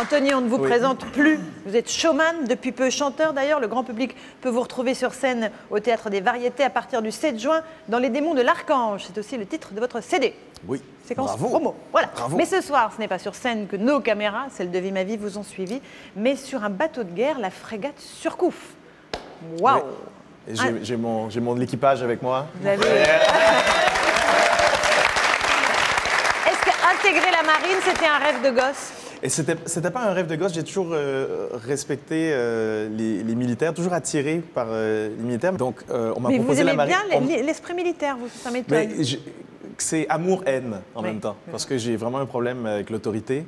Anthony, on ne vous présente plus. Vous êtes showman, depuis peu chanteur d'ailleurs. Le grand public peut vous retrouver sur scène au Théâtre des Variétés à partir du 7 juin dans Les Démons de l'Archange. C'est aussi le titre de votre CD. Oui. Séquence Bravo. promo. Voilà. Bravo. Mais ce soir, ce n'est pas sur scène que nos caméras, celles de Vie ma vie, vous ont suivi, mais sur un bateau de guerre, la frégate Surcouf. Waouh. Oui. J'ai mon l'équipage avec moi. Vous avez... Est-ce qu'intégrer la marine, c'était un rêve de gosse? Et c'était pas un rêve de gosse, j'ai toujours respecté les militaires, toujours attiré par les militaires. Donc, on m'a proposé la marine. Mais vous aimez bien l'esprit militaire, vous, ça m'étonne. C'est amour-haine en même temps, parce que j'ai vraiment un problème avec l'autorité.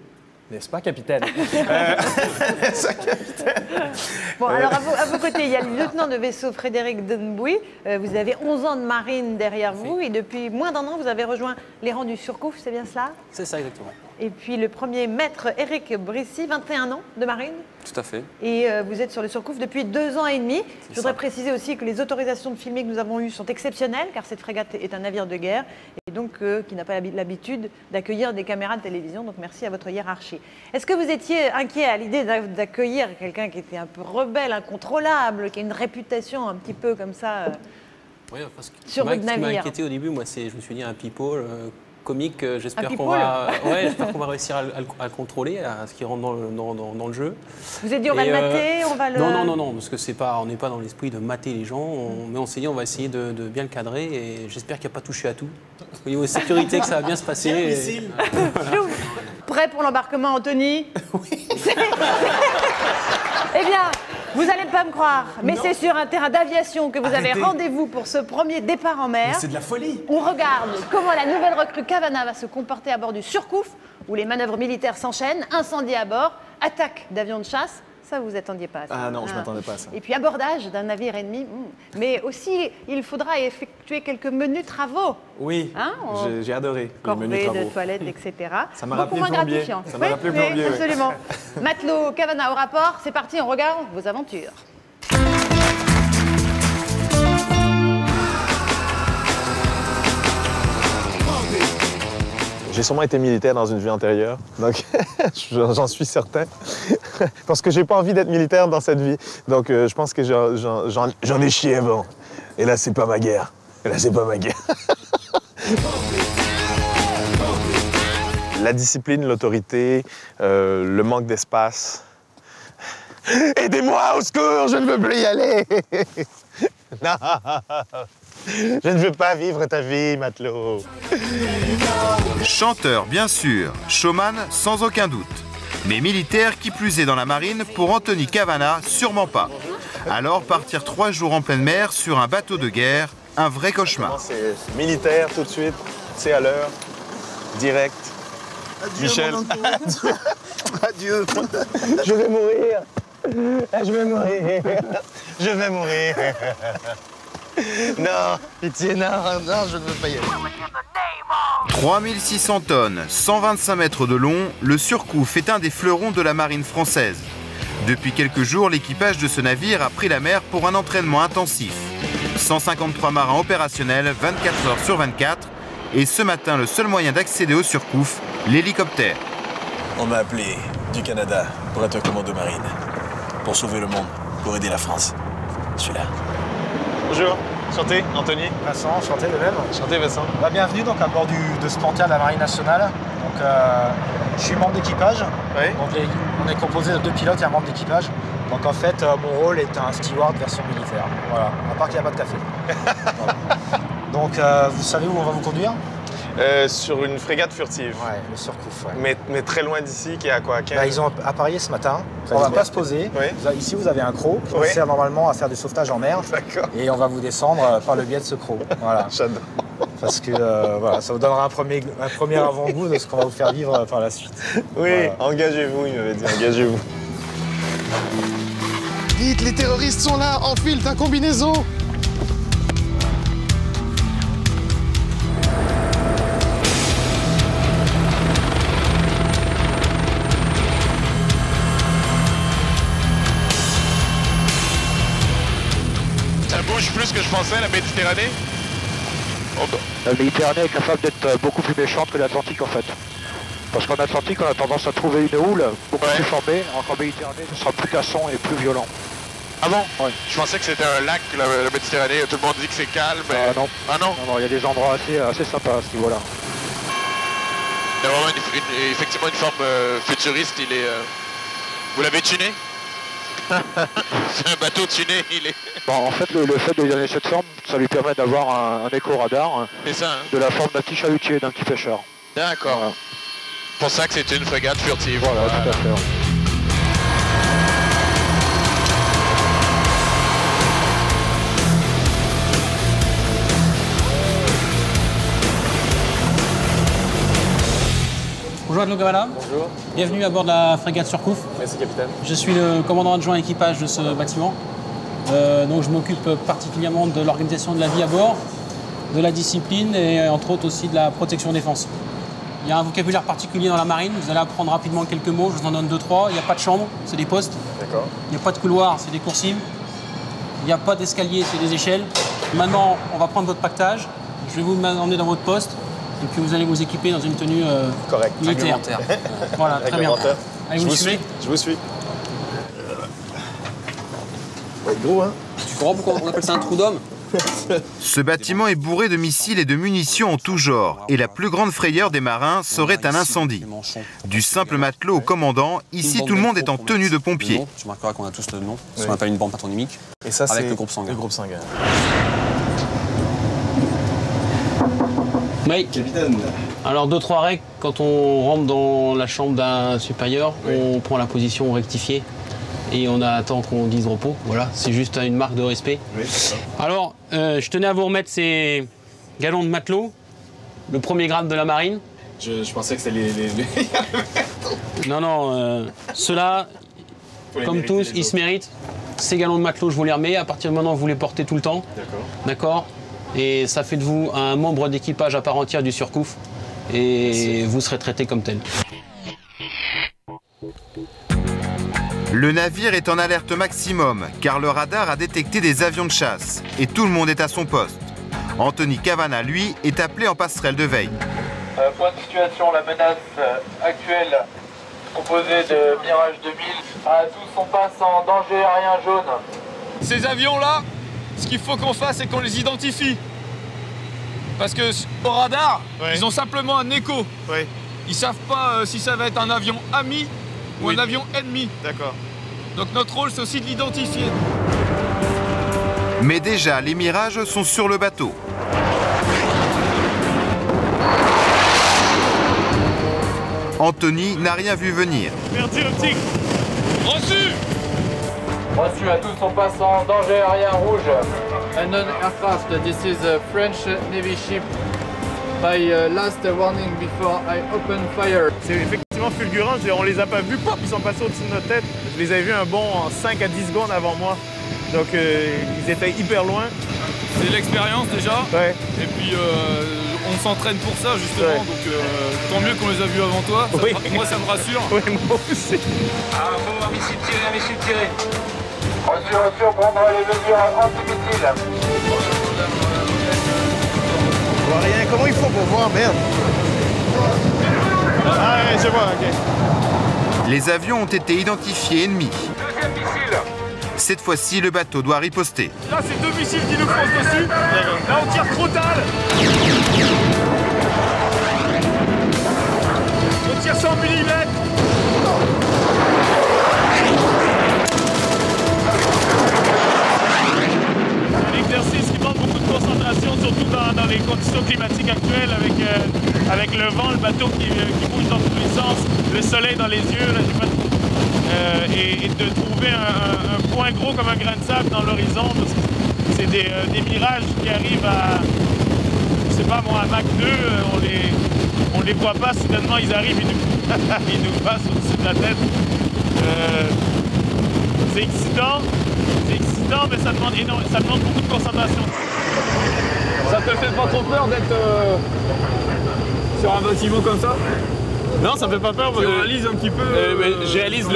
N'est-ce pas, capitaine? Bon, alors à vos côtés, il y a le lieutenant de vaisseau Frédéric Denbouy. Vous avez 11 ans de marine derrière vous et depuis moins d'un an, vous avez rejoint les rangs du Surcouf, c'est bien cela? C'est ça, exactement. Et puis le premier maître, Éric Brissy, 21 ans de marine. Tout à fait. Et vous êtes sur le Surcouf depuis 2 ans et demi. Je voudrais préciser aussi que les autorisations de filmer que nous avons eues sont exceptionnelles, car cette frégate est un navire de guerre et donc qui n'a pas l'habitude d'accueillir des caméras de télévision. Donc merci à votre hiérarchie. Est-ce que vous étiez inquiet à l'idée d'accueillir quelqu'un qui était un peu rebelle, incontrôlable, qui a une réputation un petit peu comme ça Oui, parce que sur votre navire? Ce qui m'a inquiété au début, moi, je me suis dit un people comique. J'espère qu'on va réussir à le contrôler, à ce qu'il rentre dans le jeu. Vous avez dit on va le mater, on va le... Non, parce que on n'est pas dans l'esprit de mater les gens, mais on s'est dit on va essayer de bien le cadrer et j'espère qu'il n'y a pas touché à tout. Au niveau de sécurité, que ça va bien se passer. Voilà. Prêt pour l'embarquement, Anthony? Oui. Eh bien, vous n'allez pas me croire, mais c'est sur un terrain d'aviation que vous avez rendez-vous pour ce premier départ en mer. C'est de la folie. On regarde comment la nouvelle recrue Cavana va se comporter à bord du Surcouf, où les manœuvres militaires s'enchaînent, incendie à bord, attaque d'avions de chasse. Ça, vous attendiez pas à ça. Ah non, je ne m'attendais pas à ça. Et puis abordage d'un navire ennemi. Mais aussi, il faudra effectuer quelques menus travaux. Oui, hein, j'ai adoré. Corvée de toilettes, etc. Ça m'a rappelé le plombier. Ça m'a rappelé le plombier, oui. Absolument. Matelot, Cavana au rapport. C'est parti, on regarde vos aventures. J'ai sûrement été militaire dans une vie antérieure, donc j'en suis certain. Parce que j'ai pas envie d'être militaire dans cette vie. Donc je pense que j'en ai chié avant. Et là, c'est pas ma guerre. La discipline, l'autorité, le manque d'espace. Aidez-moi, au secours, je ne veux plus y aller. Non, je ne veux pas vivre ta vie, matelot. Chanteur, bien sûr, showman, sans aucun doute. Mais militaire, qui plus est dans la marine, pour Anthony Cavana, sûrement pas. Alors partir 3 jours en pleine mer sur un bateau de guerre, un vrai cauchemar. C'est militaire tout de suite, c'est à l'heure, direct. Adieu, Michel. Adieu. Je vais mourir. Je vais mourir. Je vais mourir. Non, pitié, non, je ne veux pas y aller. 3600 tonnes, 125 mètres de long, le Surcouf est un des fleurons de la marine française. Depuis quelques jours, l'équipage de ce navire a pris la mer pour un entraînement intensif. 153 marins opérationnels, 24 heures sur 24. Et ce matin, le seul moyen d'accéder au Surcouf, l'hélicoptère. On m'a appelé du Canada pour être commando marine, pour sauver le monde, pour aider la France. Je suis là. Bonjour, enchanté, Anthony. Vincent, enchanté de même. Enchanté, Vincent. Bienvenue donc à bord de ce Panthère de la Marine nationale. Donc, je suis membre d'équipage. Oui. Donc, on est composé de 2 pilotes et un membre d'équipage. Donc en fait, mon rôle est un steward version militaire. Voilà, à part qu'il n'y a pas de café. Voilà. Donc vous savez où on va vous conduire? Sur une frégate furtive. Ouais, le Surcouf. Ouais. Mais très loin d'ici, qui est à quoi 15... Ils ont appareillé ce matin. On ne va pas se poser. Oui. Ici, vous avez un croc qui sert normalement à faire du sauvetage en mer. D'accord. Et on va vous descendre par le biais de ce croc. Voilà. J'adore. Parce que voilà, ça vous donnera un premier avant-goût de ce qu'on va vous faire vivre par la suite. Oui, voilà. Engagez-vous, il m'avait dit, engagez-vous. Vite, les terroristes sont là, enfile ta combinaison. Ça bouge plus que je pensais, la Parce qu'en Atlantique, on a tendance à trouver une houle beaucoup plus formée, alors qu'en Méditerranée, ce sera plus cassant et plus violent. Ah bon? Ouais. Je pensais que c'était un lac, la Méditerranée. Tout le monde dit que c'est calme. Mais... Non. Ah non? Non, il y a des endroits assez sympas à ce niveau-là. Il y a vraiment effectivement une forme futuriste. Il est, vous l'avez tuné? C'est un bateau tuné, il est... Bon, en fait, le fait de lui donner cette forme, ça lui permet d'avoir un écho-radar C'est ça, hein? de la forme d'un petit chalutier, d'un petit pêcheur. D'accord. Voilà. C'est pour ça que c'est une frégate furtive. Voilà, tout à fait. Bonjour Adlo Gavala. Bonjour. Bienvenue à bord de la frégate Surcouf. Merci, capitaine. Je suis le commandant adjoint équipage de ce bâtiment. Donc je m'occupe particulièrement de l'organisation de la vie à bord, de la discipline et entre autres aussi de la protection défense. Il y a un vocabulaire particulier dans la marine, vous allez apprendre rapidement quelques mots, je vous en donne 2-3. Il n'y a pas de chambre, c'est des postes. D'accord. Il n'y a pas de couloir, c'est des coursives. Il n'y a pas d'escalier, c'est des échelles. Maintenant, on va prendre votre pactage. Je vais vous emmener dans votre poste. Et puis vous allez vous équiper dans une tenue militaire. Voilà, très bien. Allez, Je vous vous suivez. suis. Je vous suis. Ouais, gros, hein? Tu comprends pourquoi on appelle ça un trou d'homme? Ce bâtiment est bourré de missiles et de munitions en tout genre, et la plus grande frayeur des marins serait un incendie. Du simple matelot au commandant, ici tout le monde est en tenue de pompier. Tu remarqueras qu'on a tous le nom, ce qu'on appelle une bande patronymique, Et ça, avec c'est le groupe sanguin. Le groupe sanguin. Oui. Capitaine. Alors 2-3 règles, quand on rentre dans la chambre d'un supérieur, on prend la position rectifiée et on attend qu'on dise repos. Voilà, c'est juste une marque de respect. Oui, c'est ça. Alors, je tenais à vous remettre ces galons de matelot, le premier grade de la marine. Je pensais que c'était les... Non, ceux-là, Faut les comme mériter, tous, les ils se méritent. Ces galons de matelot, je vous les remets. À partir de maintenant, vous les portez tout le temps. D'accord. D'accord? Et ça fait de vous un membre d'équipage à part entière du Surcouf. Et vous serez traité comme tel. Le navire est en alerte maximum, car le radar a détecté des avions de chasse, et tout le monde est à son poste. Anthony Cavana, lui, est appelé en passerelle de veille. Point de situation, la menace actuelle composée de Mirage 2000 à tous on passe en danger aérien jaune. Ces avions-là, ce qu'il faut qu'on fasse, c'est qu'on les identifie. Parce que au radar, ils ont simplement un écho. Ils savent pas si ça va être un avion ami ou un avion ennemi. D'accord. Donc notre rôle, c'est aussi de l'identifier. Mais déjà, les mirages sont sur le bateau. Anthony n'a rien vu venir. Perdu optique. Reçu. Reçu à tous on passe en danger aérien rouge. Unknown aircraft, this is a French Navy ship. By last warning before I open fire. C'est effectivement fulgurant, on les a pas vus, pop, ils sont passés au-dessus de notre tête. Je les avais vus un bon 5 à 10 secondes avant moi. Donc ils étaient hyper loin. C'est l'expérience déjà. Ouais. Et puis on s'entraîne pour ça justement, donc tant mieux qu'on les a vus avant toi. Moi ça me rassure. Oui, moi aussi. Ah bon, un missile tiré, un missile tiré. Reçu, reçu, on prendra les mesures anti-missiles. On voit rien, comment il faut pour voir, merde. Ah ouais, je vois, ok. Les avions ont été identifiés ennemis. Deuxième missile. Cette fois-ci, le bateau doit riposter. Là, c'est 2 missiles qui nous foncent dessus. Là, on tire frontal. On tire 100 mm. Un exercice qui demande beaucoup de concentration, surtout dans les conditions climatiques actuelles, avec le vent, le bateau qui bouge dans tous les sens, le soleil dans les yeux. Là, et de trouver un point gros comme un grain de sable dans l'horizon, parce que c'est des mirages qui arrivent à, je sais pas moi, à Mach 2, on les voit pas, soudainement ils arrivent, ils nous passent au-dessus de la tête. C'est excitant, mais ça demande beaucoup de concentration. Ça te fait pas trop peur d'être sur un bâtiment comme ça? Non, ça me fait pas peur. Tu réalises un petit peu je réalise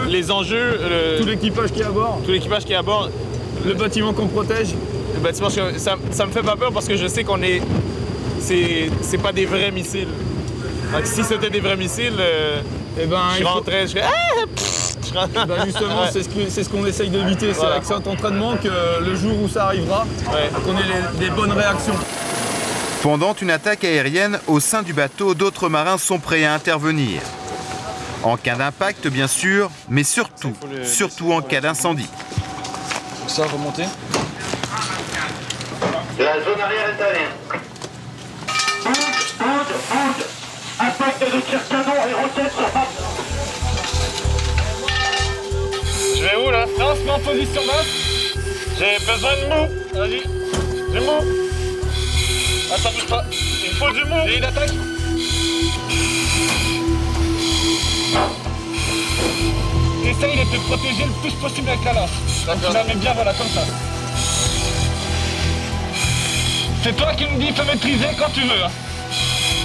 les enjeux. Tout l'équipage qui est à bord. Tout l'équipage qui est à bord. Le bâtiment qu'on protège. Le bâtiment, ça me fait pas peur parce que je sais qu'on est... C'est pas des vrais missiles. Donc si c'était des vrais missiles, je rentrais, je serais... justement, c'est ce qu'on essaye d'éviter. C'est avec cet entraînement que le jour où ça arrivera, qu'on ait des bonnes réactions. Pendant une attaque aérienne, au sein du bateau, d'autres marins sont prêts à intervenir. En cas d'impact, bien sûr, mais surtout en cas d'incendie. Ça, remonter. La zone arrière est à l'air. Bouge. Impact de tir canon et roquette sur base. Je vais où là? Non, on se met en position basse. J'ai besoin de mou. Vas-y. Du mou. Attends, bouge pas. Il me faut du mou. J'ai une attaque. Essaye de te protéger le plus possible avec la lance. Tu la mets bien, voilà, comme ça. C'est toi qui me dis, fais maîtriser quand tu veux.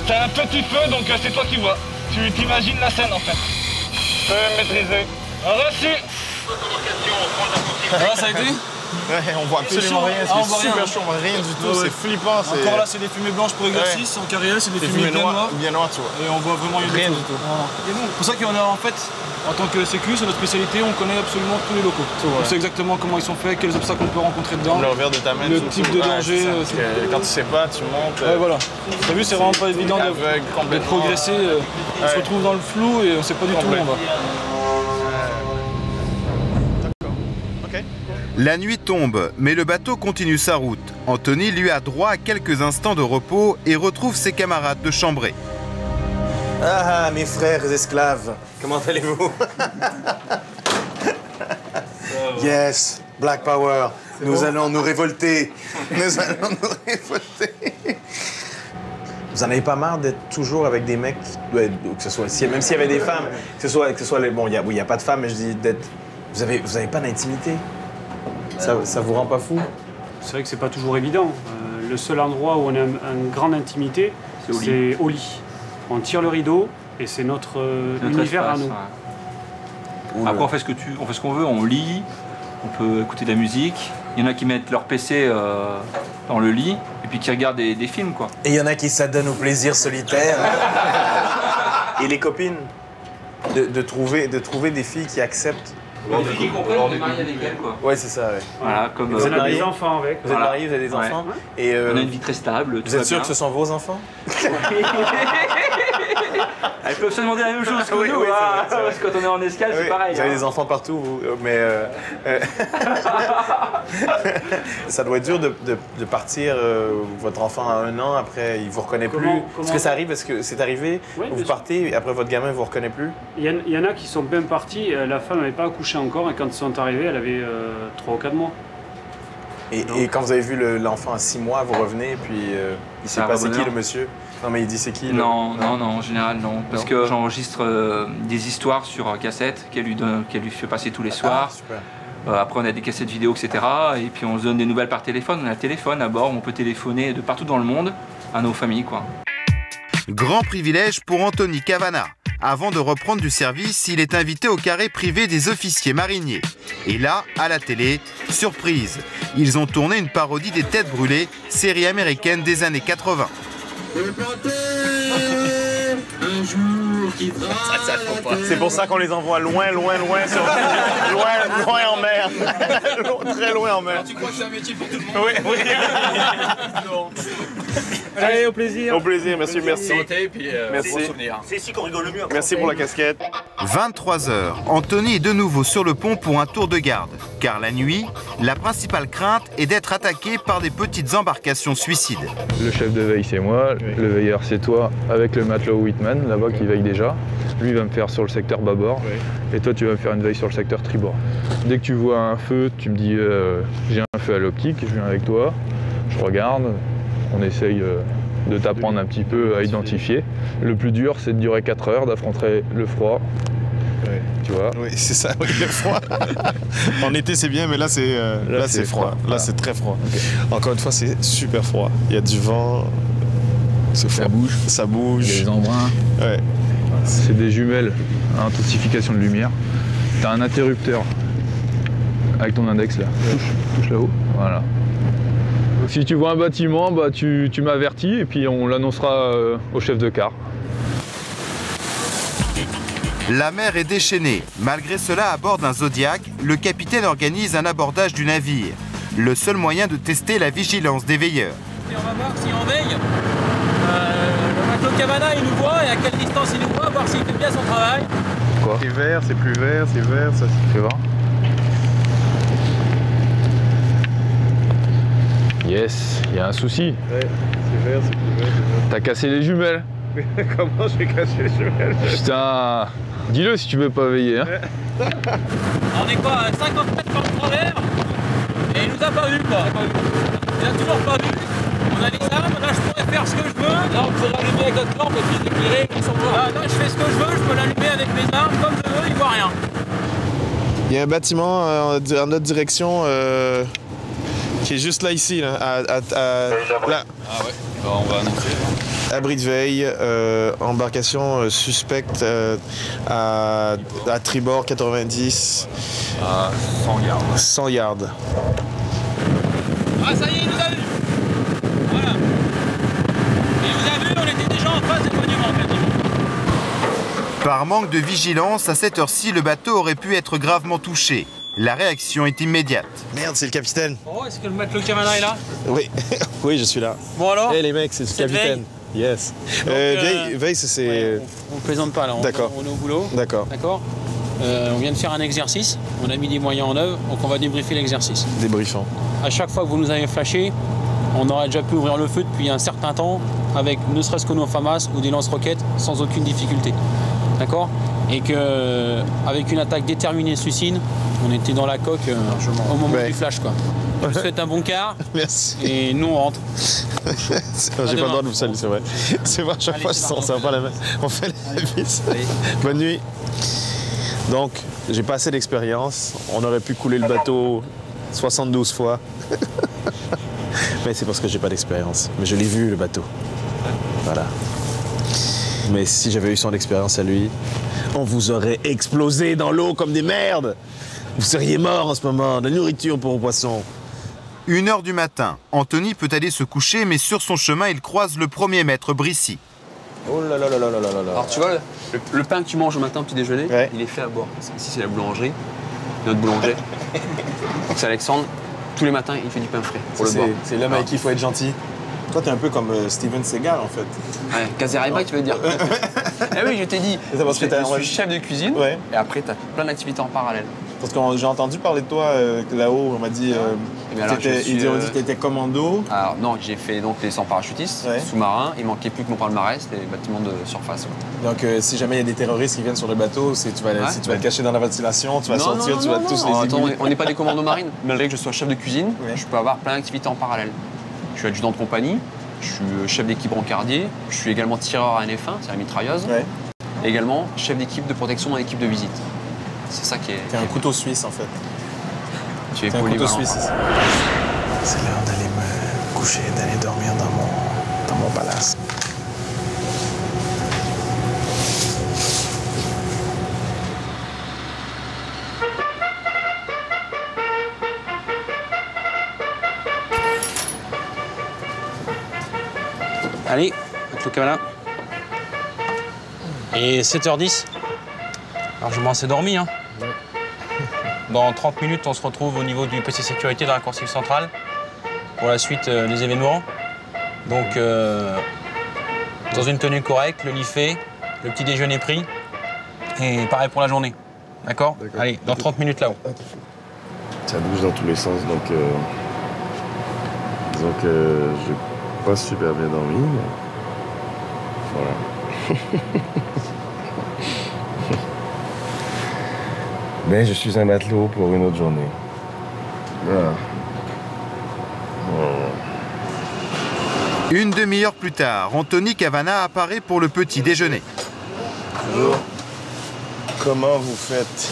T'as un petit feu, donc c'est toi qui vois. Tu t'imagines la scène en fait. Feu maîtriser. Reçu. Ça a été? Ouais, on voit absolument rien, c'est super chaud, on voit rien du tout, c'est flippant. Encore là, c'est des fumées blanches pour exercice, en carrière, c'est des fumées bien noires. Bien noires, tu vois. Et on voit vraiment rien du tout. C'est pour ça qu'on a en fait, en tant que sécu, c'est notre spécialité, on connaît absolument tous les locaux. On sait exactement comment ils sont faits, quels obstacles on peut rencontrer dedans. Le revers de ta main, le type de danger. Quand tu sais pas, tu montes. Ouais, voilà. T'as vu, c'est vraiment pas évident de progresser. On se retrouve dans le flou et on sait pas du tout où on va. La nuit tombe, mais le bateau continue sa route. Anthony, lui, a droit à quelques instants de repos et retrouve ses camarades de chambrée. Ah, mes frères esclaves, comment allez-vous? Yes, Black Power, nous allons nous révolter. Nous allons nous révolter. Vous en avez pas marre d'être toujours avec des mecs, que ce soit, même s'il y avait des femmes, que ce soit les... Bon, il n'y a pas de femmes, mais je dis d'être... Vous avez pas d'intimité? Ça vous rend pas fou? C'est vrai que c'est pas toujours évident. Le seul endroit où on a une grande intimité, c'est au lit. On tire le rideau et c'est notre univers espace, à nous. Ouais. Après, on fait ce qu'on veut, on lit, on peut écouter de la musique. Il y en a qui mettent leur PC dans le lit et puis qui regardent des films, quoi. Et il y en a qui s'adonnent au plaisir solitaire. Et les copines, de trouver des filles qui acceptent. Des filles qui comprennent qu'on est marié avec elles, quoi. Ouais, c'est ça, ouais. Voilà, comme vous êtes mariés, des enfants avec. Vous êtes mariés, vous avez des enfants. Ouais. Et on a une vie très stable. Vous êtes sûr que ce sont vos enfants? Elles peuvent se demander la même chose que nous, oui, parce que quand on est en escale, c'est pareil. Vous avez des enfants partout, vous, mais ça doit être dur de partir, votre enfant à 1 an, après il vous reconnaît plus. Est-ce que ça arrive? Est-ce que c'est arrivé? Vous partez, et après votre gamin ne vous reconnaît plus? Il y en a qui sont bien partis, la femme n'avait pas accouché encore, et quand ils sont arrivés, elle avait 3 ou 4 mois. Et quand vous avez vu l'enfant à 6 mois, vous revenez, et puis il sait pas c'est qui le monsieur? Non, mais il dit c'est qui? Non, en général non. Parce que j'enregistre des histoires sur cassette qu'elle lui fait passer tous les soirs. Ah, super. Après, on a des cassettes vidéo, etc. Et puis on se donne des nouvelles par téléphone. On a un téléphone à bord, on peut téléphoner de partout dans le monde à nos familles, quoi. Grand privilège pour Anthony Cavana. Avant de reprendre du service, il est invité au carré privé des officiers mariniers. Et là, à la télé, surprise, ils ont tourné une parodie des Têtes brûlées, série américaine des années 80. C'est pour ça qu'on les envoie loin en mer. Très loin en mer. Tu crois que c'est un métier pour tout le monde? Oui. Allez, au plaisir. Au plaisir, merci. Santé, puis merci. bon souvenir. C'est ici qu'on rigole le mieux. Merci pour la casquette. 23h, Anthony est de nouveau sur le pont pour un tour de garde. Car la nuit, la principale crainte est d'être attaqué par des petites embarcations suicides. Le chef de veille, c'est moi. Le veilleur, c'est toi, avec le matelot Whitman, là-bas, qui veille déjà. Lui, il va me faire sur le secteur bâbord. Et toi, tu vas me faire une veille sur le secteur tribord. Dès que tu vois un feu, tu me dis j'ai un feu à l'optique, je viens avec toi. Je regarde. On essaye de t'apprendre un petit peu à identifier. Le plus dur, c'est de durer 4 heures, d'affronter le froid. Tu vois? Oui, c'est ça, oui, le froid. En été, c'est bien, mais là, c'est froid. Là, c'est très froid. Okay. Encore une fois, c'est super froid. Il y a du vent. Ça bouge. Ça bouge. Il y a des embruns. Ouais. C'est des jumelles à intensification de lumière. Tu as un interrupteur avec ton index là. Touche là-haut. Voilà. Si tu vois un bâtiment, bah, tu m'avertis et puis on l'annoncera au chef de quart. La mer est déchaînée. Malgré cela, à bord d'un Zodiac, le capitaine organise un abordage du navire. Le seul moyen de tester la vigilance des veilleurs. Et on va voir si on veille. Le matelot Cavana, il nous voit et à quelle distance il nous voit, voir s'il fait bien son travail. Quoi? C'est vert, c'est plus vert, c'est vert, ça c'est... Fais voir. Yes, il y a un souci. Ouais, c'est vert, c'est plus vert, c'est vert. T'as cassé les jumelles. Mais comment je vais casser les jumelles? Putain, dis-le si tu veux pas veiller. Hein. On est quoi, à 50 mètres par le travers et il nous a pas vu quoi. Il a toujours pas vu. On a les armes, là je pourrais faire ce que je veux. Là on peut l'allumer avec notre lampe et puis l'éclairer comme ça. Là je fais ce que je veux, je peux l'allumer avec mes armes comme je veux, il voit rien. Il y a un bâtiment en notre direction qui est juste là ici, là, là. Ah ouais, bah, on va annoncer. Abri de veille, embarcation suspecte à tribord 90. À 100 yards. 100 yards. Ah ça y est, il nous a vu. Voilà. Il nous a vu, on était déjà en phase d'éloignement quasiment. Par manque de vigilance, à cette heure-ci, le bateau aurait pu être gravement touché. La réaction est immédiate. Merde, c'est le capitaine. Oh, est-ce que le matelot Cavana est là? Oui, oui, je suis là. Bon alors? Eh les mecs, c'est le capitaine. Yes. Veille, c'est... Ouais, on plaisante pas là, D'accord. On est au boulot. D'accord. D'accord. On vient de faire un exercice, on a mis des moyens en œuvre, donc on va débriefer l'exercice. Débriefant. À chaque fois que vous nous avez flashé, on aurait déjà pu ouvrir le feu depuis un certain temps avec ne serait-ce que nos FAMAS ou des lance-roquettes sans aucune difficulté. D'accord? Et qu'avec une attaque déterminée suicide, on était dans la coque au moment du flash quoi. Je vous souhaite un bon quart. Merci. Et nous on rentre. J'ai pas le droit de vous saluer, c'est vrai. C'est vrai, à chaque fois, ça va pas la même. On fait la vis. Bonne nuit. Donc, j'ai pas assez d'expérience. On aurait pu couler le bateau 72 fois. Mais c'est parce que j'ai pas d'expérience. Mais je l'ai vu, le bateau. Voilà. Mais si j'avais eu son expérience à lui, on vous aurait explosé dans l'eau comme des merdes. Vous seriez morts en ce moment, de la nourriture pour vos poissons. 1 h du matin, Anthony peut aller se coucher, mais sur son chemin, il croise le premier maître Brissy. Oh là là là là là là là. Alors tu vois, le pain que tu manges au matin au petit déjeuner, il est fait à bord. Ici c'est la boulangerie, notre boulanger. Donc c'est Alexandre, tous les matins il fait du pain frais pour le boire. C'est l'homme avec qui il faut être gentil. Toi, t'es un peu comme Steven Seagal, en fait. Ouais, Kazeraïba, tu veux dire. Eh oui, je t'ai dit, je suis chef de cuisine, et après, t'as plein d'activités en parallèle. Parce que j'ai entendu parler de toi là-haut, on m'a dit ils ont dit que t'étais commando. Alors non, j'ai fait donc les 100 parachutistes, sous-marins, il manquait plus que mon palmarès, les bâtiments de surface. Donc si jamais il y a des terroristes qui viennent sur le bateau, tu vas le cacher dans la ventilation, tu vas sortir, tu vas tous les ébouler. On n'est pas des commandos marines. Malgré que je sois chef de cuisine, je peux avoir plein d'activités en parallèle. Je suis adjudant de compagnie, je suis chef d'équipe brancardier, je suis également tireur à NF1, c'est la mitrailleuse, et également chef d'équipe de protection dans l'équipe de visite. C'est ça qui est... T'es un couteau suisse en fait. Tu es polyvalent. Couteau suisse. C'est l'heure d'aller me coucher, d'aller dormir dans mon palace. Allez, le Cavana. Et 7h10. Largement assez dormi. Hein. Dans 30 minutes, on se retrouve au niveau du PC sécurité dans la coursive centrale pour la suite des événements. Donc, dans une tenue correcte, le lit fait, le petit déjeuner pris. Et pareil pour la journée. D'accord? Allez, dans 30 minutes là-haut. Ça bouge dans tous les sens, donc disons que je n'ai pas super bien dormi, mais voilà. Mais je suis un matelot pour une autre journée. Voilà. Une demi-heure plus tard, Anthony Cavana apparaît pour le petit déjeuner. Bonjour. Comment vous faites?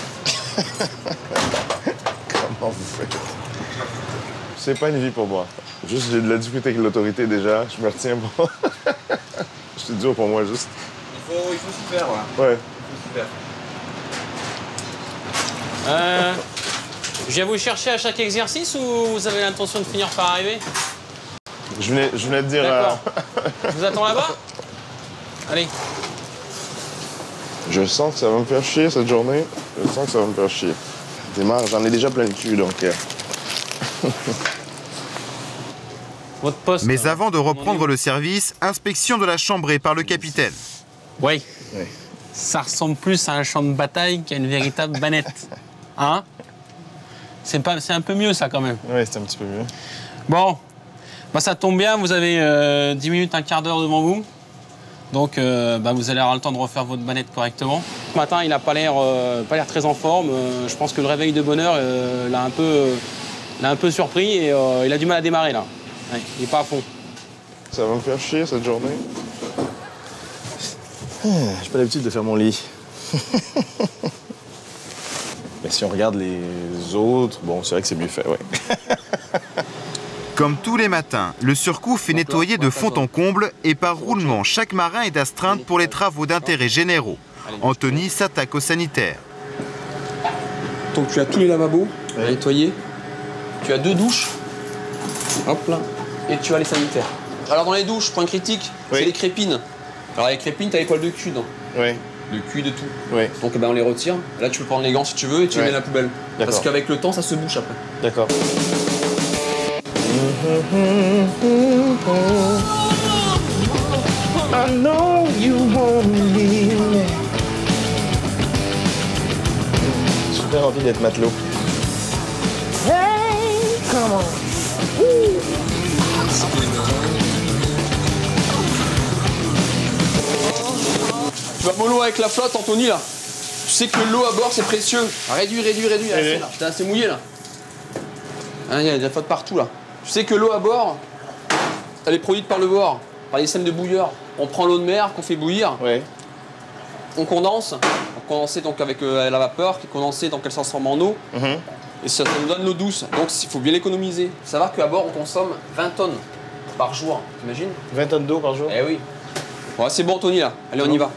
Comment vous faites? C'est pas une vie pour moi. Juste, j'ai de la difficulté avec l'autorité déjà. Je me retiens pas. C'est dur pour moi, juste. Il faut s'y faire, ouais. Il faut s'y faire. Je viens vous chercher à chaque exercice ou vous avez l'intention de finir par arriver? Je venais de dire... D'accord. Je vous attends là-bas? Allez. Je sens que ça va me faire chier cette journée. Je sens que ça va me faire chier. Démarre, j'en ai déjà plein le cul, donc... Votre poste. Mais avant de reprendre le service, inspection de la chambrée par le capitaine. Oui. Ça ressemble plus à un champ de bataille qu'à une véritable banette. Hein? C'est un peu mieux, ça, quand même. Oui, c'est un petit peu mieux. Bon, bah, ça tombe bien, vous avez 10 minutes, un quart d'heure devant vous. Donc, vous allez avoir le temps de refaire votre banette correctement. Ce matin, il n'a pas l'air très en forme. Je pense que le réveil de bonne heure l'a un peu surpris et il a du mal à démarrer, là. Ouais, il n'est pas à fond. Ça va me faire chier cette journée. J'ai pas l'habitude de faire mon lit. Mais si on regarde les autres, bon, c'est vrai que c'est mieux fait, ouais. Comme tous les matins, le surcouf est nettoyé de fond en comble et par roulement, chaque marin est astreinte pour les travaux d'intérêt généraux. Anthony s'attaque au sanitaire. Donc tu as tous les lavabos à nettoyer, tu as 2 douches, hop là, et tu as les sanitaires. Alors dans les douches, point critique, c'est les crépines. Alors les crépines, tu as les poils de cul dedans. Oui. De cul, de tout. Oui. Donc on les retire. Là tu peux prendre les gants si tu veux et tu les mets dans la poubelle. Parce qu'avec le temps, ça se bouche après. D'accord. I know you won't leave me. J'ai super envie d'être matelot. Hey, come on. Tu vas mollo avec la flotte, Anthony, là. Tu sais que l'eau à bord, c'est précieux. Réduis. T'es assez mouillé, là. Il y a de la flotte partout, là. Tu sais que l'eau à bord, elle est produite par le bord, par les systèmes de bouilleurs. On prend l'eau de mer qu'on fait bouillir. On condense. On condense donc avec la vapeur qui est condensée, donc elle se transforme en eau. Et ça nous donne l'eau douce. Donc il faut bien l'économiser. Il faut savoir qu'à bord, on consomme 20 tonnes par jour. T'imagines? 20 tonnes d'eau par jour? Eh oui. Bon, c'est bon, Anthony, là. Allez, on y va.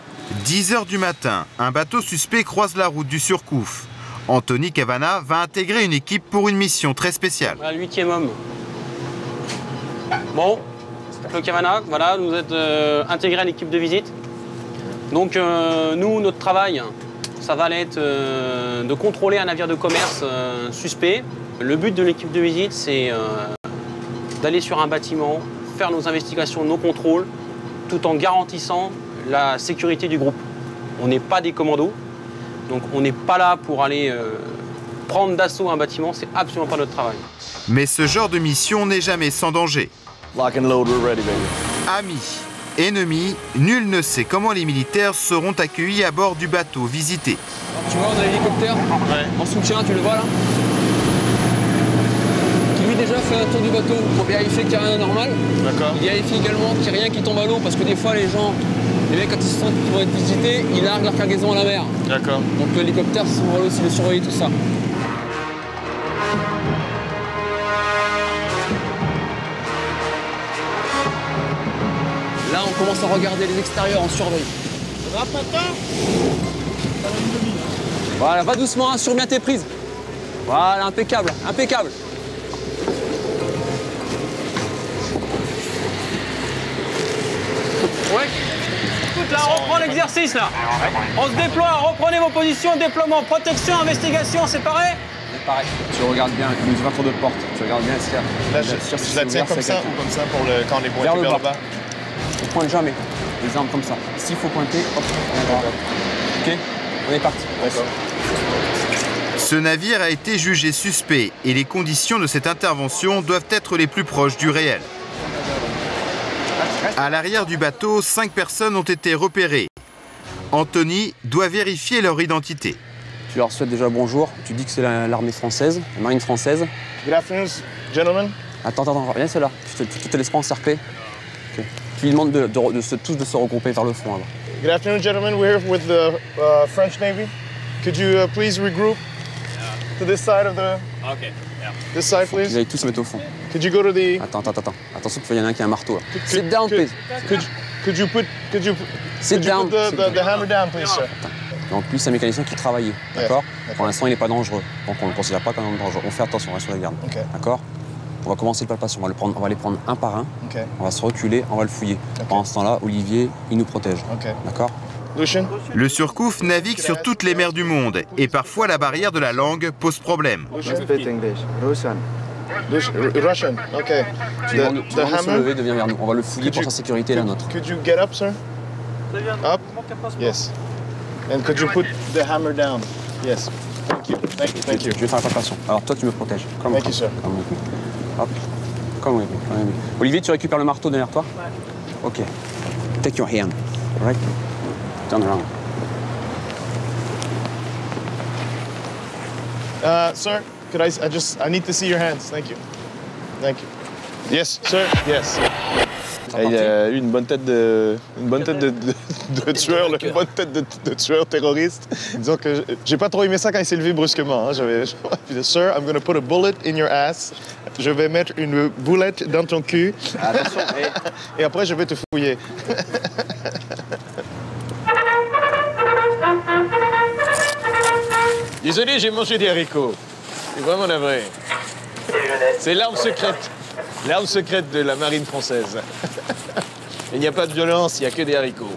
10 h du matin, un bateau suspect croise la route du surcouf. Anthony Cavana va intégrer une équipe pour une mission très spéciale. Voilà, 8e homme. Bon, le Cavana, voilà, vous êtes intégré à l'équipe de visite. Donc nous, notre travail, ça va être de contrôler un navire de commerce suspect. Le but de l'équipe de visite, c'est d'aller sur un bâtiment, faire nos investigations, nos contrôles, tout en garantissant la sécurité du groupe. On n'est pas des commandos, donc on n'est pas là pour aller prendre d'assaut un bâtiment, c'est absolument pas notre travail. Mais ce genre de mission n'est jamais sans danger. Lock and load, we're ready, baby. Amis, ennemis, nul ne sait comment les militaires seront accueillis à bord du bateau visité. Tu vois, on a l'hélicoptère en soutien, tu le vois là, qui lui déjà fait un tour du bateau pour vérifier qu'il n'y a rien d'anormal. D'accord. Il vérifie également qu'il n'y a rien qui tombe à l'eau parce que des fois les mecs quand ils se sentent qu'ils vont être visités, ils larguent leur cargaison à la mer. D'accord. Donc l'hélicoptère, c'est pour aussi de surveiller tout ça. Là, on commence à regarder les extérieurs en surveille. Ça va, papa? Voilà, va doucement, assure bien tes prises. Voilà, impeccable, impeccable. Ouais. Écoute, là, on reprend l'exercice, là. On se déploie, reprenez vos positions, déploiement, protection, investigation, c'est pareil? C'est pareil. Tu regardes bien, il y a une ouverture de porte. Tu regardes bien s'il y a... Là, je la tiens comme ça ou comme ça pour quand on est pointé vers le bas? On pointe jamais. Les armes comme ça. S'il faut pointer, hop, on est droit. Ok, on est parti. D'accord. Ce navire a été jugé suspect et les conditions de cette intervention doivent être les plus proches du réel. À l'arrière du bateau, 5 personnes ont été repérées. Anthony doit vérifier leur identité. Tu leur souhaites déjà bonjour. Tu dis que c'est l'armée française, la marine française. Good afternoon, gentlemen. Attends, viens, c'est là. Tu te laisses pas encercler. Okay. Tu lui demandes tous de se regrouper vers le fond. Alors. Good afternoon, gentlemen. We're here with the French Navy. Could you please regroup to this side of the... Okay. Yeah. This side, please. Vous allez tous se mettre au fond. Could you go to the... Attends. Attention, il y en a un qui a un marteau, là. Sit down, please. Could you put the hammer down, please, sir? Donc lui, c'est un mécanicien qui travaillait, d'accord? Pour l'instant, il n'est pas dangereux. Donc on ne le considère pas comme dangereux. On fait attention, on reste sur la garde. D'accord? On va commencer le palpation, on va les prendre un par un, on va se reculer, on va le fouiller. Pendant ce temps-là, Olivier, il nous protège. D'accord? Le Surcouf navigue sur toutes les mers du monde et parfois la barrière de la langue pose problème. Russian, okay. Tu vas se lever, de venir vers nous. On va le fouiller pour sa sécurité, la nôtre. Could you get up, sir? Up? Yes. And could you put the hammer down? Yes. Thank you. Thank you. Je vais faire la palpation. Alors toi, tu me protèges. Thank you, sir. Hop. Come with me. Olivier, tu récupères le marteau derrière toi? Ok. Take your hand. All right? Turn around. Sir, could I need to see your hands. Thank you. Thank you. Yes, sir. Yes. Il a eu une bonne tête de tueur, une bonne tête de tueur terroriste. Disons que j'ai pas trop aimé ça quand il s'est levé brusquement. Hein. Sir, I'm gonna put a bullet in your ass. Je vais mettre une boulette dans ton cul. Attention. Et après, je vais te fouiller. Désolé, j'ai mangé des haricots. C'est vraiment navré. C'est l'arme secrète. L'arme secrète de la marine française. Il n'y a pas de violence, il n'y a que des haricots.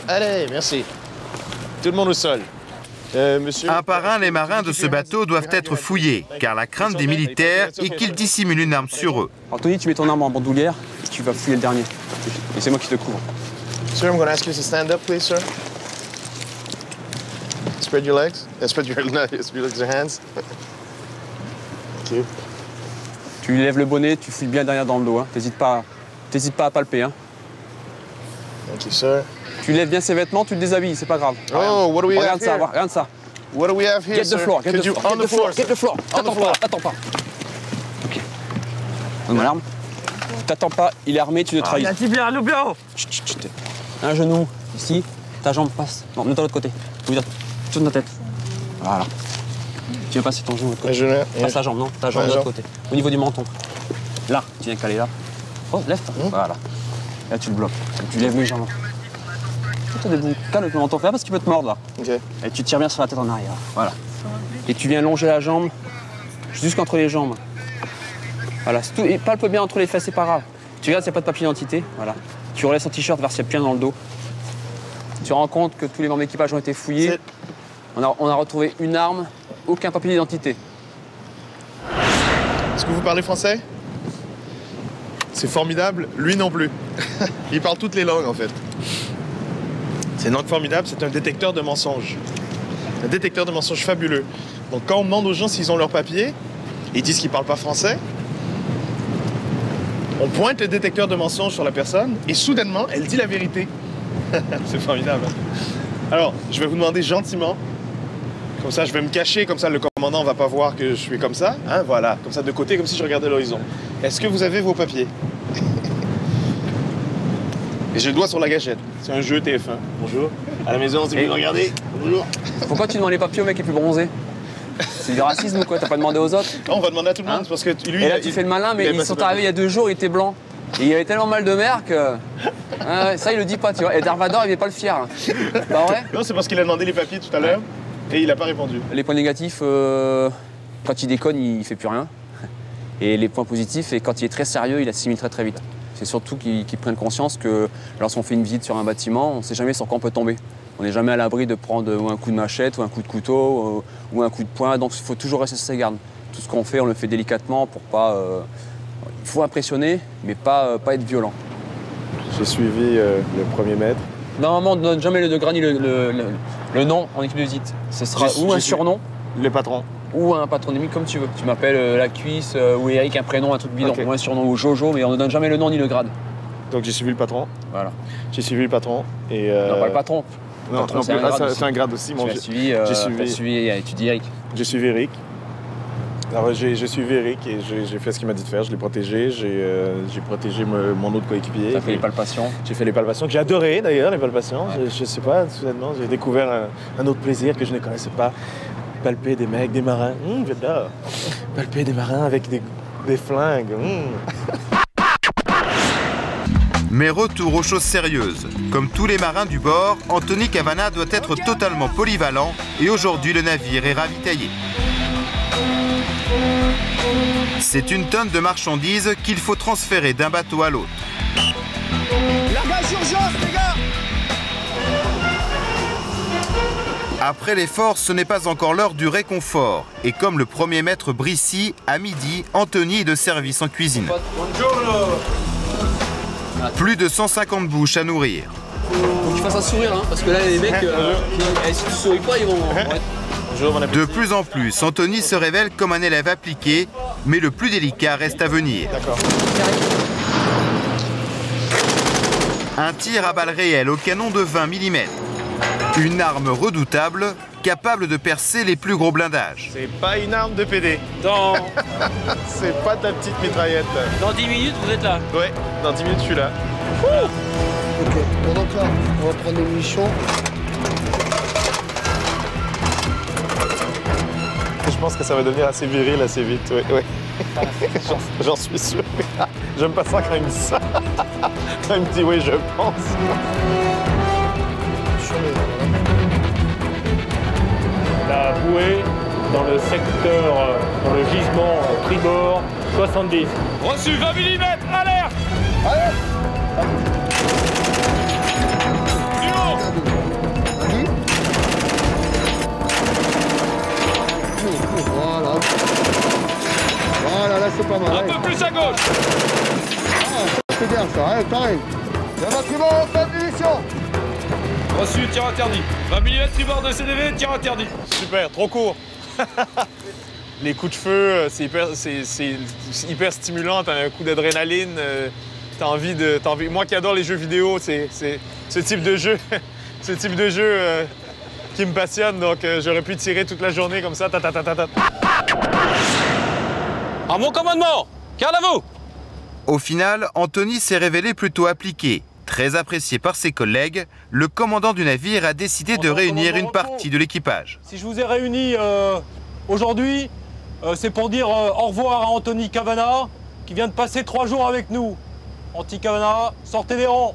Allez, merci. Tout le monde au sol. Monsieur... Un par un, les marins de ce bateau doivent être fouillés, car la crainte des militaires est qu'ils dissimulent une arme sur eux. Anthony, tu mets ton arme en bandoulière et tu vas fouiller le dernier. Et c'est moi qui te couvre. Sir, I'm going to ask you to stand up, please, sir. Spread your legs. Spread your hands. Thank you. Tu lèves le bonnet, tu fouilles bien derrière dans le dos. Hein. T'hésites pas à palper. Hein. Thank you, sir. Tu lèves bien ses vêtements, tu le déshabilles, c'est pas grave. Oh, what do we have here? Regarde ça. What do we have here, Get the floor, get the floor. T'attends pas. Ok. Donne-moi l'arme. T'attends pas, il est armé, tu le trahis. Un genou, ici, ta jambe passe. Non, mets-toi de l'autre côté. Tourne ta tête. Voilà. Tu viens passer ton genou de l'autre côté. Passe ta jambe, non? Ta jambe de l'autre côté. Au niveau du menton. Là, tu viens caler là. Oh, lève. Voilà. Là, tu le bloques. Tu lèves légèrement. Tu te debout. Calme le menton. Fais parce qu'il peut te mordre là. Okay. Et tu tires bien sur la tête en arrière. Voilà. Et tu viens longer la jambe jusqu'entre les jambes. Voilà. Tout, et palpe bien entre les fesses, c'est pas grave. Tu regardes s'il n'y a pas de papier d'identité. Voilà. Tu relèves son t-shirt vers s'il y a plein dans le dos. Tu te rends compte que tous les membres d'équipage ont été fouillés. On a retrouvé une arme, aucun papier d'identité. Est-ce que vous parlez français? C'est formidable, lui non plus. Il parle toutes les langues en fait. C'est une langue formidable, c'est un détecteur de mensonges. Un détecteur de mensonges fabuleux. Donc quand on demande aux gens s'ils ont leur papier, ils disent qu'ils ne parlent pas français, on pointe le détecteur de mensonges sur la personne et soudainement, elle dit la vérité. C'est formidable. Alors, je vais vous demander gentiment, comme ça je vais me cacher, comme ça le commandant ne va pas voir que je suis comme ça. Hein, voilà, comme ça de côté, comme si je regardais l'horizon. Est-ce que vous avez vos papiers? Et j'ai le doigt sur la gâchette. C'est un jeu TF1. Bonjour. À la maison, si vous me regardez. Bonjour. Pourquoi tu demandes les papiers au mec qui est plus bronzé? C'est du racisme ou quoi? T'as pas demandé aux autres? Non, on va demander à tout le monde parce que lui. Et là, tu fais le malin, mais ils sont arrivés il y a 2 jours, il était blanc. Et il avait tellement mal de mer que. Ça, il le dit pas, tu vois. Et Darvador, il est pas le fier. Pas vrai? Non, c'est parce qu'il a demandé les papiers tout à l'heure et il a pas répondu. Les points négatifs, quand il déconne, il fait plus rien. Et les points positifs, c'est quand il est très sérieux, il assimile très très vite. C'est surtout qu'ils prennent conscience que lorsqu'on fait une visite sur un bâtiment, on ne sait jamais sur quoi on peut tomber. On n'est jamais à l'abri de prendre ou un coup de machette, ou un coup de couteau, ou un coup de poing. Donc il faut toujours rester sur ses gardes. Tout ce qu'on fait, on le fait délicatement pour pas... il faut impressionner, mais pas être violent. J'ai suivi le premier maître. Normalement, on ne donne jamais le degré ni le nom en équipe de visite. Ce sera ou un surnom. Le patron. Ou un patronyme, comme tu veux. Tu m'appelles La Cuisse ou Eric, un prénom, un truc bidon. Okay. Ou un surnom ou Jojo, mais on ne donne jamais le nom ni le grade. Donc j'ai suivi le patron. Voilà. J'ai suivi le patron et... Non, pas le patron. Non, c'est un grade aussi. Tu as suivi, tu dis Eric. J'ai suivi Eric. Alors j'ai suivi Eric et j'ai fait ce qu'il m'a dit de faire. Je l'ai protégé, j'ai protégé mon autre coéquipier. Tu as fait les palpations. J'ai fait les palpations, que j'ai adoré d'ailleurs, les palpations. Ouais. Je sais pas, soudainement, j'ai découvert un autre plaisir que je ne connaissais pas. Palper des mecs, des marins. J'adore. Palper des marins avec des flingues. Mais retour aux choses sérieuses. Comme tous les marins du bord, Anthony Cavana doit être totalement polyvalent et aujourd'hui le navire est ravitaillé. C'est une tonne de marchandises qu'il faut transférer d'un bateau à l'autre. Largage urgence, les gars! Après l'effort, ce n'est pas encore l'heure du réconfort. Et comme le premier maître Brissy, à midi, Anthony est de service en cuisine. Plus de 150 bouches à nourrir. Faut que tu fasses un sourire, hein, parce que là, les mecs, si tu souris pas, ils vont... De plus en plus, Anthony se révèle comme un élève appliqué, mais le plus délicat reste à venir. Un tir à balles réelles au canon de 20 mm. Une arme redoutable, capable de percer les plus gros blindages. C'est pas une arme de PD. C'est pas ta petite mitraillette. Dans 10 minutes, vous êtes là? Ouais, dans 10 minutes, je suis là. Ok, bon, donc là, on va prendre des munitions. Je pense que ça va devenir assez viril assez vite, ouais. J'en suis sûr. J'aime pas ça quand il me dit ça. Quand il me dit oui, je pense. La bouée dans le secteur, dans le gisement tribord 70. Reçu 20 mm, alerte! Allez! Voilà. Voilà, là c'est pas mal. Un peu plus à gauche. Ah, c'est bien ça, allez, pareil. Le bâtiment, pas de munitions. Reçu, tir interdit. 20 mm tribord de CDV, tir interdit. Super, trop court. Les coups de feu, c'est hyper stimulant, t'as un coup d'adrénaline, t'as envie... Moi qui adore les jeux vidéo, c'est ce type de jeu, qui me passionne, donc j'aurais pu tirer toute la journée comme ça, À mon commandement, garde à vous! Au final, Anthony s'est révélé plutôt appliqué. Très apprécié par ses collègues, le commandant du navire a décidé de réunir une partie de l'équipage. Si je vous ai réunis aujourd'hui, c'est pour dire au revoir à Anthony Cavana, qui vient de passer 3 jours avec nous. Anthony Cavana, sortez des rangs.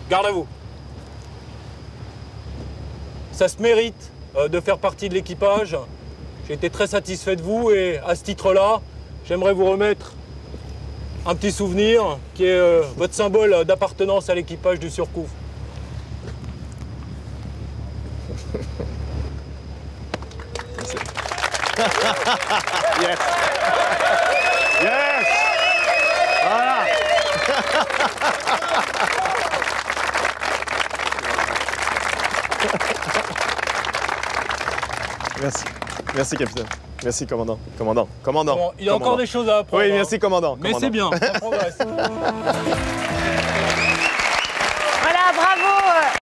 Garde à vous. Ça se mérite de faire partie de l'équipage. J'ai été très satisfait de vous et à ce titre-là, j'aimerais vous remettre un petit souvenir qui est votre symbole d'appartenance à l'équipage du Surcouf. Yes. Yes. Voilà. Merci. Merci, capitaine. Merci, commandant. Commandant. Bon, il y a encore des choses à apprendre. Oui, merci, commandant. Mais c'est bien, ça progresse. Voilà, bravo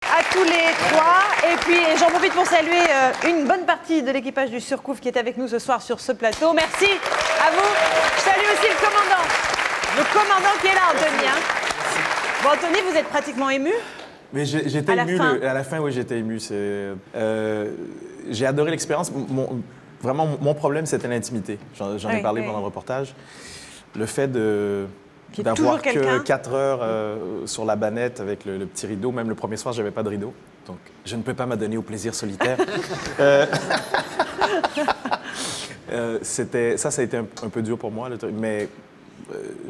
à tous les 3. Et puis, j'en profite pour saluer une bonne partie de l'équipage du Surcouf qui est avec nous ce soir sur ce plateau. Merci à vous. Je salue aussi le commandant. Le commandant qui est là, Anthony. Hein. Bon, Anthony, vous êtes pratiquement ému? Mais j'étais ému. À la fin, oui, j'étais ému. J'ai adoré l'expérience. Vraiment, mon problème, c'était l'intimité. J'en ai parlé pendant le reportage. Le fait d'avoir que 4 heures sur la banette avec le petit rideau. Même le premier soir, je n'avais pas de rideau. Donc, je ne peux pas m'adonner au plaisir solitaire. Ça a été un peu dur pour moi. Mais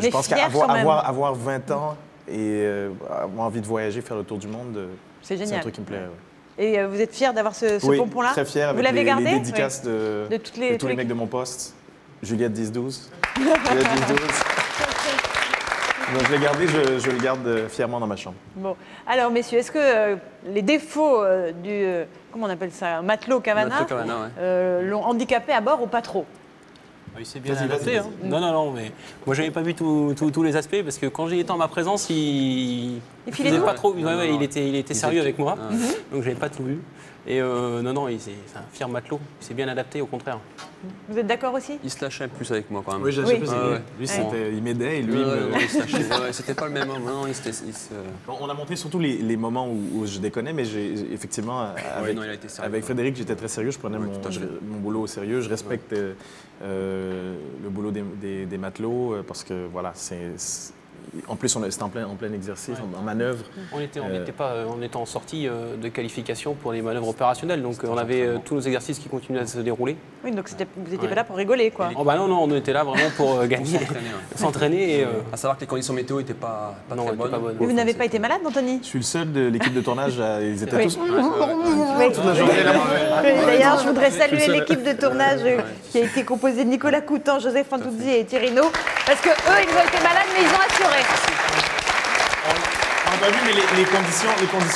je pense qu'avoir 20 ans et avoir envie de voyager, faire le tour du monde, c'est un truc qui me plaît. Ouais. Et vous êtes fier d'avoir ce pompon-là? Très fier. Avec vous l'avez gardé? Les dédicaces de tous les mecs de mon poste. Juliette 10-12. Juliette 10-12. Donc je l'ai gardé, je le garde fièrement dans ma chambre. Bon. Alors, messieurs, est-ce que les défauts du... comment on appelle ça? Un matelot Cavana, l'ont handicapé à bord ou pas trop? Il s'est bien adapté. Hein. Non, mais moi, j'avais pas vu tous les aspects parce que quand j'y étais en ma présence, il faisait pas trop. Il était sérieux avec moi, donc j'avais pas tout vu. Et non, c'est un fier matelot. Il s'est bien adapté, au contraire. Vous êtes d'accord aussi? Il se lâchait plus avec moi quand même. Oui, lui, il m'aidait et lui, il se lâchait. C'était pas le même homme. Non, on a montré surtout les moments où je déconnais, mais effectivement, avec Frédéric, j'étais très sérieux. Je prenais mon boulot au sérieux. Je respecte le boulot des matelots parce que voilà, en plus, c'était en plein exercice, en manœuvre. On était en sortie de qualification pour les manœuvres opérationnelles, donc on avait tous nos exercices qui continuaient à se dérouler. Oui, donc vous n'étiez pas là pour rigoler, quoi. Oh bah non, on était là vraiment pour gagner, s'entraîner. À savoir que les conditions météo n'étaient pas très bonnes. Mais vous n'avez pas été malade, Anthony? Je suis le seul de l'équipe de tournage, ils étaient tous... Oui. D'ailleurs, je voudrais saluer l'équipe de tournage qui a été composée de Nicolas Coutan, Joseph Fantuzzi et Thierry No, parce que eux, ils ont été malades, mais ils ont assuré. On n'a pas vu, mais les conditions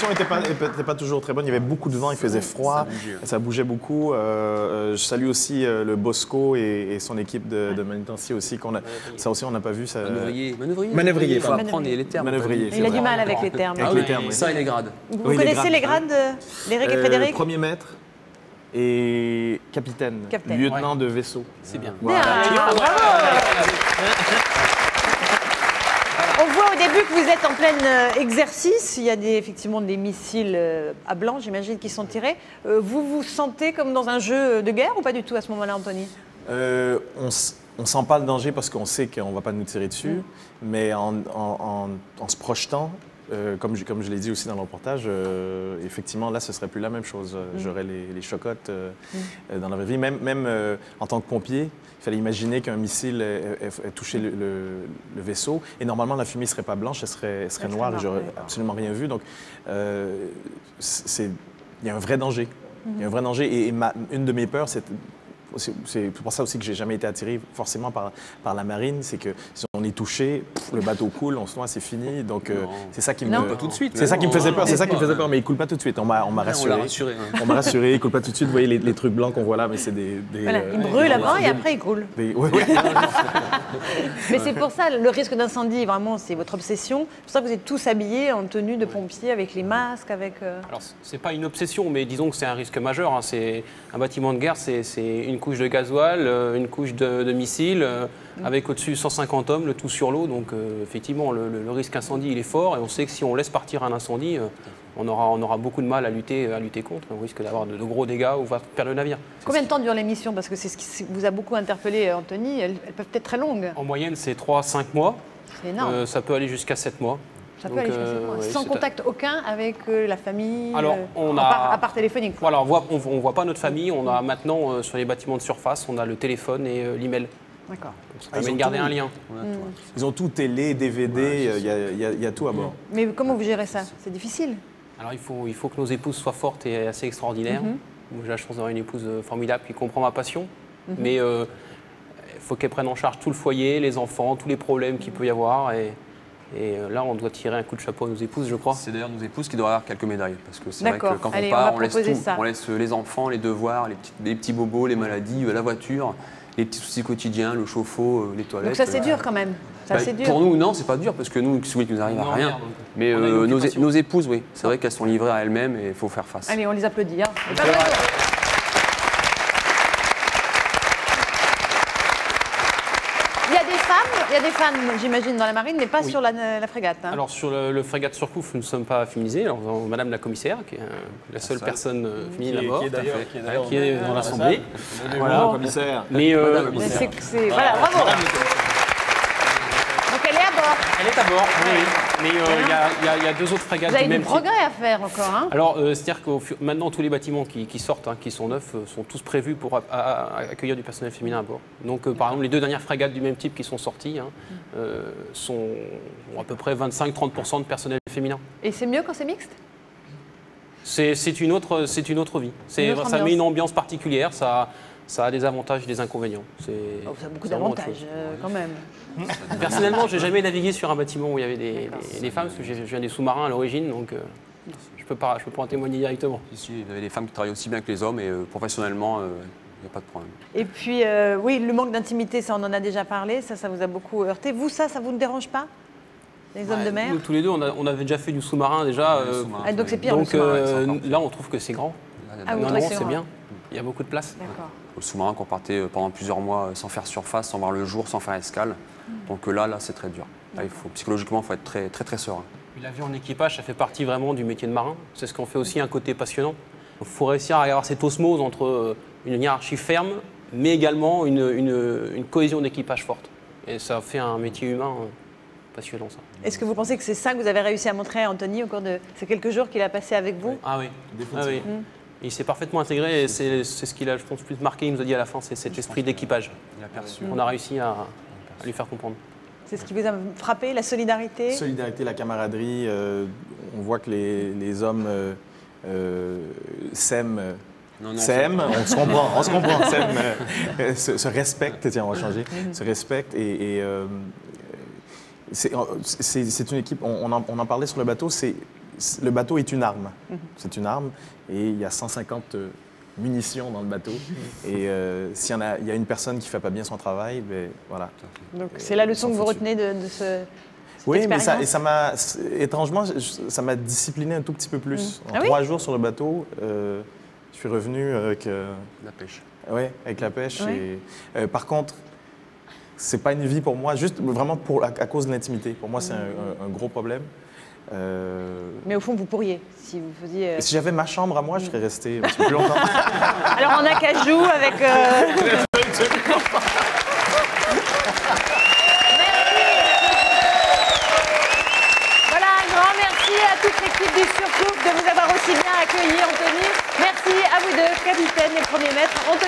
n'étaient pas toujours très bonnes. Il y avait beaucoup de vent, il faisait froid, ça bougeait beaucoup. Je salue aussi le Bosco et son équipe de manutencier aussi. Ça aussi, on n'a pas vu. Ça... Manœuvrier. Il faut apprendre les termes. Manœuvrier. Il a du mal avec les termes. Avec les termes, oui. Ça et les grades. Vous connaissez les grades, Eric et Frédéric? Premier maître et capitaine. Lieutenant de vaisseau. C'est bien. Voilà. On voit au début que vous êtes en plein exercice. Il y a effectivement des missiles à blanc, j'imagine, qui sont tirés. Vous vous sentez comme dans un jeu de guerre ou pas du tout à ce moment-là, Anthony? On ne sent pas le danger parce qu'on sait qu'on ne va pas nous tirer dessus, mais en se projetant, comme je l'ai dit aussi dans le reportage, effectivement, là, ce ne serait plus la même chose. J'aurais les chocottes dans la vraie vie. Même en tant que pompier, il fallait imaginer qu'un missile ait touché le vaisseau. Et normalement, la fumée ne serait pas blanche, elle serait noire et j'aurais absolument rien vu. Donc, il y a un vrai danger. Il y a un vrai danger. Et une de mes peurs, c'est pour ça aussi que j'ai jamais été attiré forcément par la marine, c'est que si on est touché, le bateau coule, on se noie, c'est fini. Donc c'est ça qui me pas tout de suite. C'est ça qui me faisait peur. C'est ça qui me faisait peur, mais il coule pas tout de suite. On m'a rassuré. On m'a rassuré, il coule pas tout de suite. Vous voyez les trucs blancs qu'on voit là, mais c'est des voilà, il brûle avant et après il coule. Oui. Mais c'est pour ça le risque d'incendie, vraiment, c'est votre obsession. C'est pour ça que vous êtes tous habillés en tenue de pompier avec les masques, avec. Alors c'est pas une obsession, mais disons que c'est un risque majeur. Hein. C'est un bâtiment de guerre, c'est une couche de gasoil, une couche de missiles, avec au-dessus 150 hommes, le tout sur l'eau. Donc effectivement, le risque incendie, il est fort. Et on sait que si on laisse partir un incendie, on aura beaucoup de mal à lutter contre. On risque d'avoir de gros dégâts ou va perdre le navire. Combien de temps dure l'émission? Parce que c'est ce qui vous a beaucoup interpellé, Anthony. Elles peuvent être très longues. En moyenne, c'est 3 à 5 mois. C'est énorme. Ça peut aller jusqu'à 7 mois. Ça peut aller jusqu'à 7 mois. Sans contact aucun avec la famille, alors, à part téléphonique. Voilà, on ne voit pas notre famille. On a maintenant, sur les bâtiments de surface, on a le téléphone et l'email. D'accord. Ça permet de garder un lien. Ils ont tout, télé, DVD, il y a tout à bord. Mais comment vous gérez ça? C'est difficile? Alors il faut que nos épouses soient fortes et assez extraordinaires. J'ai la chance d'avoir une épouse formidable qui comprend ma passion. Mais il faut qu'elle prenne en charge tout le foyer, les enfants, tous les problèmes qu'il peut y avoir. Et là, on doit tirer un coup de chapeau à nos épouses, je crois. C'est d'ailleurs nos épouses qui doivent avoir quelques médailles. Parce que c'est vrai que quand allez, on part, on laisse tout. On laisse les enfants, les devoirs, les petits bobos, les maladies, la voiture, les petits soucis quotidiens, le chauffe-eau, les toilettes. Donc ça, c'est dur quand même. Dur. Pour nous, non, c'est pas dur parce que nous, si vous voulez qu'il nous arrive à rien. Mais nos épouses, oui. C'est vrai qu'elles sont livrées à elles-mêmes et il faut faire face. Allez, on les applaudit. Hein. Il y a des femmes, j'imagine, dans la marine, mais pas sur la frégate. Hein. Alors, sur le frégate Surcouf, nous ne sommes pas féminisés. Alors, Madame la commissaire, qui est la seule personne féminine à bord, qui est dans l'Assemblée. Voilà, commissaire. Mais voilà, bravo. Donc, elle est à bord. Elle est à bord, oui. Mais il y a 2 autres frégates du même type. Vous avez du progrès à faire encore. Hein. Alors, c'est-à-dire que maintenant, tous les bâtiments qui sortent, qui sont neufs, sont tous prévus pour accueillir du personnel féminin à bord. Donc, par exemple, les 2 dernières frégates du même type qui sont sorties ont à peu près 25-30% de personnel féminin. Et c'est mieux quand c'est mixte? C'est une autre vie. Ça met une ambiance particulière. Ça a des avantages et des inconvénients. Ça a beaucoup d'avantages quand même. Personnellement, je n'ai jamais navigué sur un bâtiment où il y avait des femmes, parce que je viens des sous-marins à l'origine, donc je peux pas en témoigner directement. Ici, il y avait des femmes qui travaillent aussi bien que les hommes, et professionnellement, il n'y a pas de problème. Et puis, oui, le manque d'intimité, ça on en a déjà parlé, ça vous a beaucoup heurté. Vous, ça vous ne dérange pas? Les hommes de mer? Nous, tous les deux, on avait déjà fait du sous-marin déjà. Donc c'est pire. Donc là, on trouve que c'est grand. Non, c'est bien. Il y a beaucoup de place. Au sous-marin qu'on partait pendant plusieurs mois sans faire surface, sans voir le jour, sans faire escale. Donc là, c'est très dur. Là, psychologiquement, il faut être très, très, très serein. L'avion en équipage, ça fait partie vraiment du métier de marin. C'est ce qu'on fait aussi un côté passionnant. Il faut réussir à avoir cette osmose entre une hiérarchie ferme, mais également une cohésion d'équipage forte. Et ça fait un métier humain passionnant ça. Est-ce que vous pensez que c'est ça que vous avez réussi à montrer à Anthony au cours de ces quelques jours qu'il a passé avec vous? Ah oui, définitivement. Il s'est parfaitement intégré et c'est ce qu'il a, je pense, plus marqué. Il nous a dit à la fin, c'est cet esprit d'équipage. On a réussi à lui faire comprendre. C'est ce qui vous a frappé, la solidarité? Solidarité, la camaraderie. On voit que les hommes s'aiment. S'aiment, on se comprend, s'aiment, se respectent, tiens, on va changer, se respectent et c'est une équipe, on en parlait sur le bateau, le bateau est une arme, c'est une arme et il y a 150 munitions dans le bateau et s'il y a une personne qui ne fait pas bien son travail, ben voilà. Donc c'est la leçon que vous retenez de ce... Oui, mais ça m'a, étrangement, ça m'a discipliné un tout petit peu plus. En 3 jours sur le bateau, je suis revenu avec... la pêche. Oui, avec la pêche. Oui. Et, par contre, c'est pas une vie pour moi, juste vraiment à cause de l'intimité. Pour moi, c'est un gros problème. Mais au fond, vous pourriez, si vous faisiez... Si j'avais ma chambre à moi, je serais resté un petit peu plus longtemps. Alors en acajou avec... toute l'équipe du Surcouf de vous avoir aussi bien accueilli, Anthony. Merci à vous deux, capitaine et premier maître.